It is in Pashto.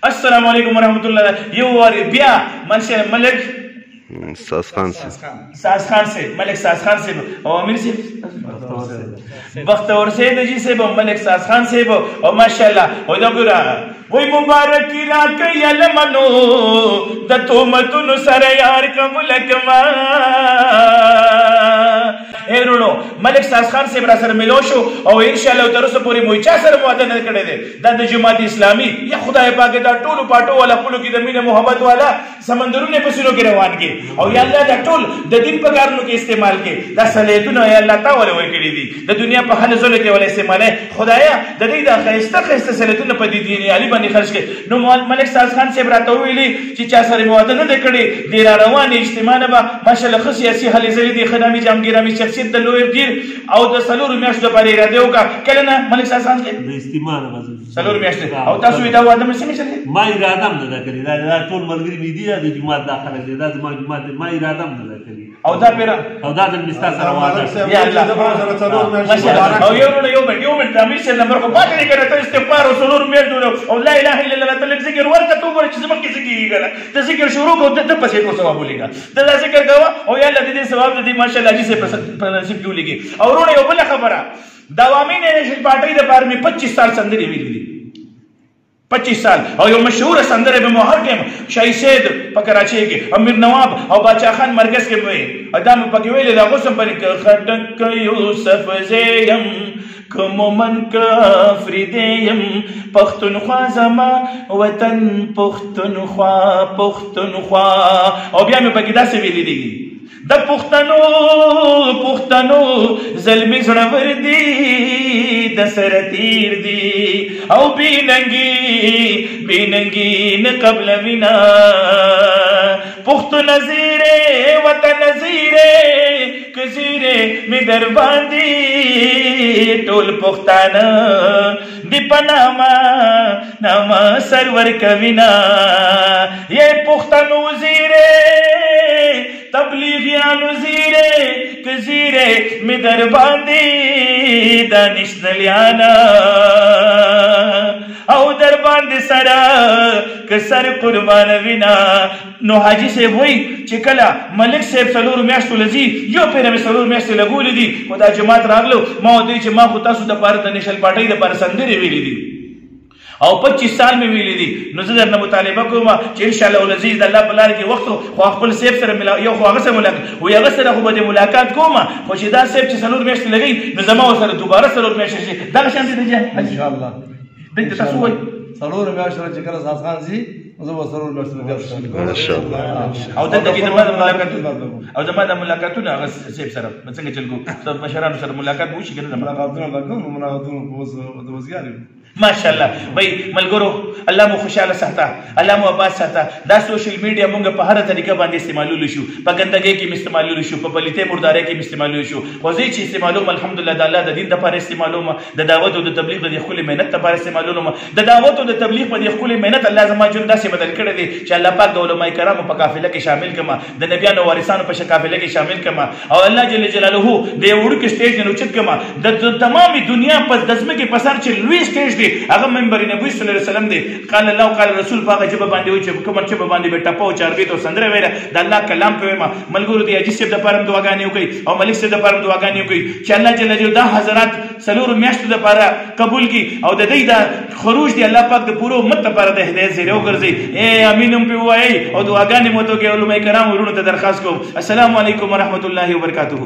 السلام علیکم ورحمۃ اللہ. یو وار بیا منشه ملک ساز خان سے ملک ساز خان سے او امیر سے بختور سے جی سے ملک ساز خان سے او ماشاءاللہ او دا ګورا وای مبارک را کوي المنو د تومتونو سره یار قبول کما. اے رونو ملک ساز خان سے برا سره ملو شو او ان شاء الله تر اوسه پوری موچا سره مواده نه کړی دی دا د جماعت اسلامي یا خدای پاک دا ټول پاټو والا خپلو کې د مینه محبت والا سمندرونه په سینو کې روان کې او یا الله دا ټول د دین په کارونو کې استعمال کې دا صلیتونه یا الله تعالی ورکړي دي د دنیا په هر ځل کې ولې استعمالای خدایا د دې د خیسته صلیتونه په دې دین علی باندې خرج کې. نو ملک ساز خان سے براته ویلي چې چا سره مواده نه کړي دی را روان اجتماع نه ماشاءالله خو سیاسي حل زری دي خدامي جامګرامي شخصیت د لوی دیر او د سلور میاشتو لپاره اراده وکړه کله نه ملک ساز خان کې د استعمال غوښتل سلور میاشتې او تاسو دا واده مې سمې سره ما اراده نه کړی دا ټول ملګری مې دي د جماعت داخله دي دا زما جماعت ما اراده نه کړی او دا پیرا او دا د مستا سره واده یا الله او یو منټ امیر شه نمبر کو پاتې کړه ته استغفار او سلور میاشتو او لا اله الا الله تعالی ذکر ورته تو ګور چې زما کې ذکر کیږي ته ذکر شروع کو ته پسې کو ثواب ولېګا ته ذکر کوه او یا الله دې ثواب دې ماشاءالله جی سے په نصیب کیږي. او ورونه یو بل خبره د عوامي نېشنل پارټي د بارے میں 25 سال سندري ویلي دي 25 سال او یو مشهور سندره به مهر کې شاهي سید په کراچي کې امیر نواب او باچا خان مرکز کې وي ادم پکې ویل دا غوسم باندې خټک یوسف زیم کوم من کفریدیم پختونخوا زما وطن پختونخوا او بیا مې پکې داسې ویلي دي د پښتنو ظلمي زړور دي د سره تیر دي او بیننګي نه قبل وینا پښتو نظیره وطن نظیره کزیره می در باندې ټول پښتانه دی پناما سرور کوینا یہ پښتنو زیره تبلیغیانو زیره کزیره می در باندې دانشنلیانا او در باندې سره کسر قربان وینا. نو حاجی صاحب وای چې کله ملک صاحب سلور میاشتو لذي یو پیر مې سلور میاشتې لګولې دي خدا جماعت راغلو ما دوی چې ما خو تاسو د پاره د نېشنل پارټي د پاره سندري ویلي دي او 25 سال مې ویلي دي. نو زه درنه مطالبه کوم چې ان شاء الله ولذي د الله په لار کې وخت خو خپل صاحب سره یو خو هغه سره ملاقات و هغه سره خو به ملاقات کوم خو چې دا صاحب چې سلور میاشتې لګي نو زما سره دوباره سلور میاشتې شي دا شان دي ان شاء الله دې تاسو وای سلور میاشتې چې کله ساز خان زی زه به سلور میاشتې ماشاء الله او دلته کې د ملاقاتونه هغه صاحب سره څنګه چل کو د مشرانو سره ملاقات وشي کنه ملاقاتونه د وزګاری ماشاءالله بھائی ملګرو الله مو خوشاله ساته الله مو آباد ساته. دا سوشل میډیا مونږ په هر طریقه باندې استعمالول شو په ګندګۍ کې استعمالول شو په پلیته مردارۍ کې استعمالول شو خو زه چې استعمالوم الحمدلله د الله د دین لپاره استعمالوم د دعوت او د تبلیغ د خپل مهنت لپاره استعمالوم د دعوت او د تبلیغ په خپل مهنت الله زما جون داسې بدل کړی دی چې الله پاک د علماء کرامو په قافله کې شامل کما د نبیانو وارثانو په قافله کې شامل کما او الله جل جلاله د وړو کې سټیج نه اوچت کما د تمامي دنیا په دزمه کې پسر چې لوی سټیج دی هغه منبر نبوي صلی الله علیه وسلم دی قال الله قال رسول پاک جب باندې و چې کوم چې باندې به ټپو چاربي تو سندره ویره د الله کلام په ما ملګرو دی اجي صاحب د پرم دعاګانې وکي او ملک صاحب د پرم دعاګانې وکي چې الله جل جلاله دا حضرات سلور میاشتو د لپاره قبول کی او د دې دا خروج دی الله پاک د پورو امت لپاره د هدایت زیره وګرځي اے امینم په وای او دعاګانې مو ته کې علماء کرام ورونو ته درخواست کوم. السلام علیکم ورحمت الله وبرکاتہ.